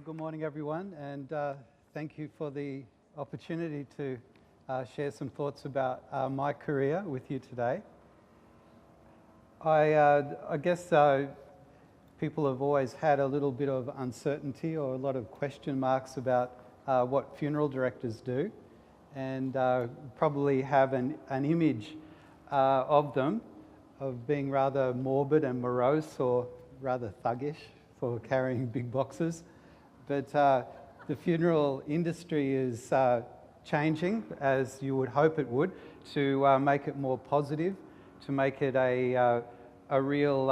Good morning, everyone, and thank you for the opportunity to share some thoughts about my career with you today. I guess people have always had a little bit of uncertainty or a lot of question marks about what funeral directors do, and probably have an image of them of being rather morbid and morose or rather thuggish for carrying big boxes. But the funeral industry is changing, as you would hope it would, to make it more positive, to make it a real,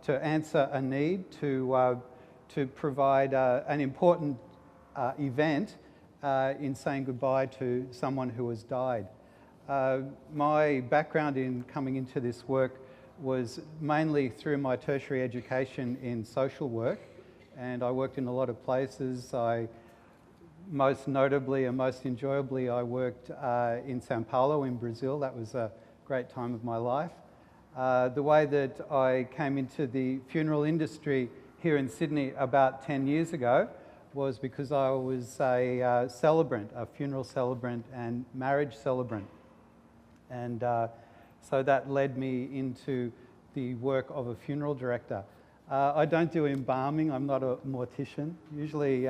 to answer a need, to provide an important event in saying goodbye to someone who has died. My background in coming into this work was mainly through my tertiary education in social work, and I worked in a lot of places. Most notably and most enjoyably, I worked in Sao Paulo in Brazil. That was a great time of my life. The way that I came into the funeral industry here in Sydney about 10 years ago was because I was a celebrant, a funeral celebrant and marriage celebrant. And so that led me into the work of a funeral director. I don't do embalming. I'm not a mortician. Usually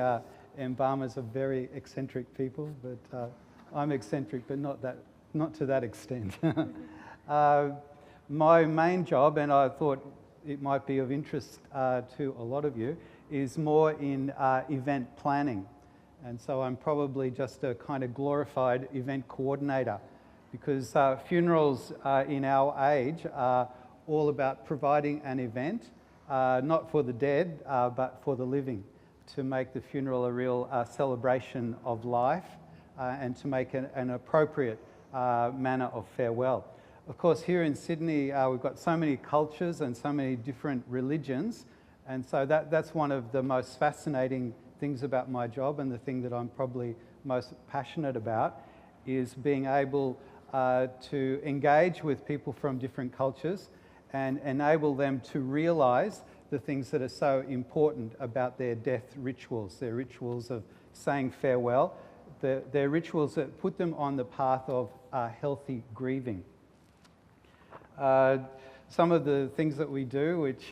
embalmers are very eccentric people, but I'm eccentric, but not to that extent. My main job, and I thought it might be of interest to a lot of you, is more in event planning. And so I'm probably just a kind of glorified event coordinator, because funerals in our age are all about providing an event, not for the dead, but for the living, to make the funeral a real celebration of life and to make an appropriate manner of farewell. Of course, here in Sydney, we've got so many cultures and so many different religions, and so that's one of the most fascinating things about my job, and the thing that I'm probably most passionate about is being able to engage with people from different cultures and enable them to realise the things that are so important about their death rituals, their rituals of saying farewell, their rituals that put them on the path of healthy grieving. Some of the things that we do, which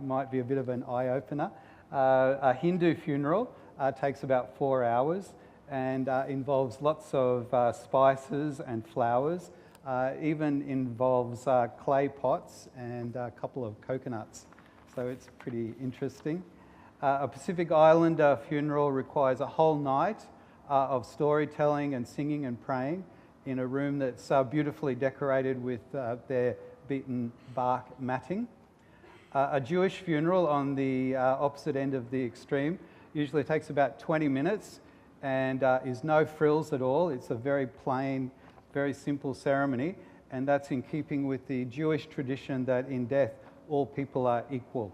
might be a bit of an eye-opener, a Hindu funeral takes about 4 hours and involves lots of spices and flowers, even involves clay pots and a couple of coconuts. So it's pretty interesting. A Pacific Islander funeral requires a whole night of storytelling and singing and praying in a room that's beautifully decorated with their beaten bark matting. A Jewish funeral on the opposite end of the extreme usually takes about 20 minutes and is no frills at all. It's a very plain, very simple ceremony, and that's in keeping with the Jewish tradition that in death all people are equal.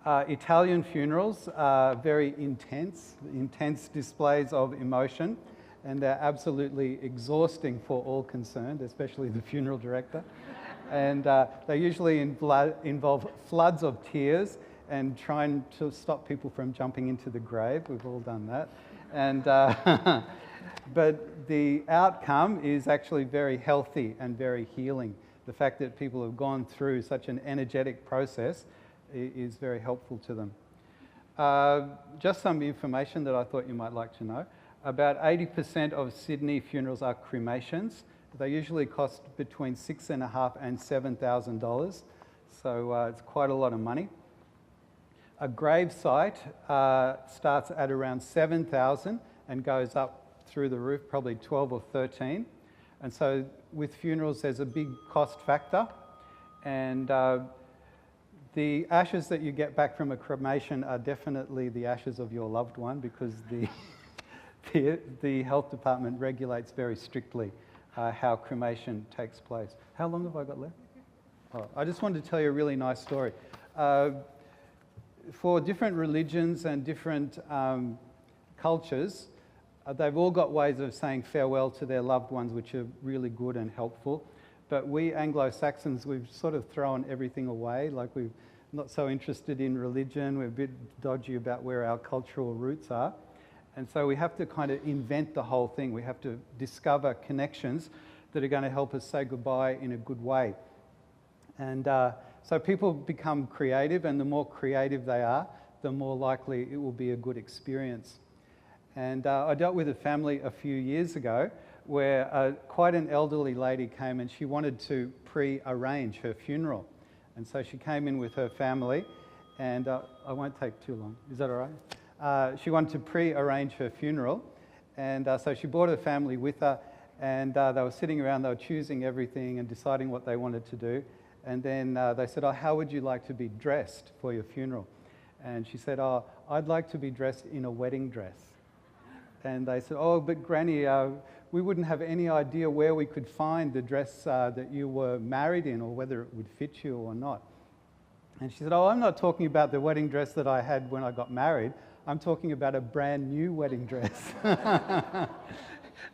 Italian funerals are very intense displays of emotion, and they're absolutely exhausting for all concerned, especially the funeral director. And they usually involve floods of tears and trying to stop people from jumping into the grave. We've all done that. And but the outcome is actually very healthy and very healing. The fact that people have gone through such an energetic process is very helpful to them. Just some information that I thought you might like to know. About 80% of Sydney funerals are cremations. They usually cost between $6,500 and $7,000, so it's quite a lot of money. A grave site starts at around $7,000 and goes up through the roof, probably 12 or 13. And so with funerals, there's a big cost factor. And the ashes that you get back from a cremation are definitely the ashes of your loved one, because the health department regulates very strictly how cremation takes place. How long have I got left? Oh, I just wanted to tell you a really nice story. For different religions and different cultures, they've all got ways of saying farewell to their loved ones which are really good and helpful. But we Anglo-Saxons, we've sort of thrown everything away. Like we've not so interested in religion. We're a bit dodgy about where our cultural roots are. And so we have to kind of invent the whole thing. We have to discover connections that are going to help us say goodbye in a good way. And so people become creative, and the more creative they are, the more likely it will be a good experience. And I dealt with a family a few years ago where quite an elderly lady came and she wanted to pre-arrange her funeral. And so she came in with her family, and I won't take too long. Is that all right? She wanted to pre-arrange her funeral, and so she brought her family with her, and they were sitting around, they were choosing everything and deciding what they wanted to do. And then they said, "Oh, how would you like to be dressed for your funeral?" And she said, "Oh, I'd like to be dressed in a wedding dress." And they said, "Oh, but Granny, we wouldn't have any idea where we could find the dress that you were married in, or whether it would fit you or not." And she said, "Oh, I'm not talking about the wedding dress that I had when I got married. I'm talking about a brand new wedding dress."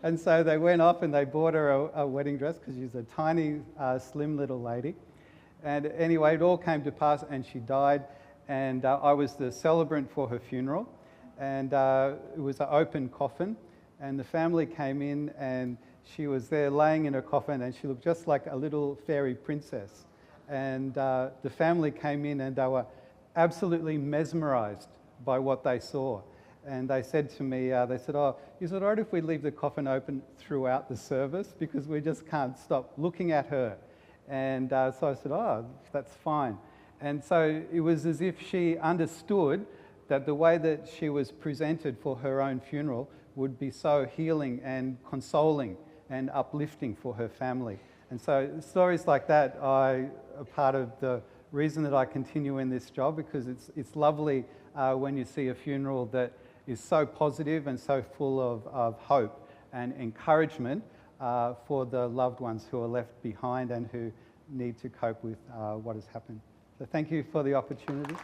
And so they went off and they bought her a wedding dress, because she's a tiny, slim little lady. And anyway, it all came to pass, and she died. And I was the celebrant for her funeral. And it was an open coffin. And the family came in, and she was there laying in her coffin, and she looked just like a little fairy princess. And the family came in, and they were absolutely mesmerized by what they saw. And they said to me, they said, "Oh, is it all right if we leave the coffin open throughout the service? Because we just can't stop looking at her." And so I said, "Oh, that's fine." And so it was as if she understood that the way that she was presented for her own funeral would be so healing and consoling and uplifting for her family. And so stories like that are part of the reason that I continue in this job, because it's lovely when you see a funeral that is so positive and so full of hope and encouragement for the loved ones who are left behind and who need to cope with what has happened. So thank you for the opportunity.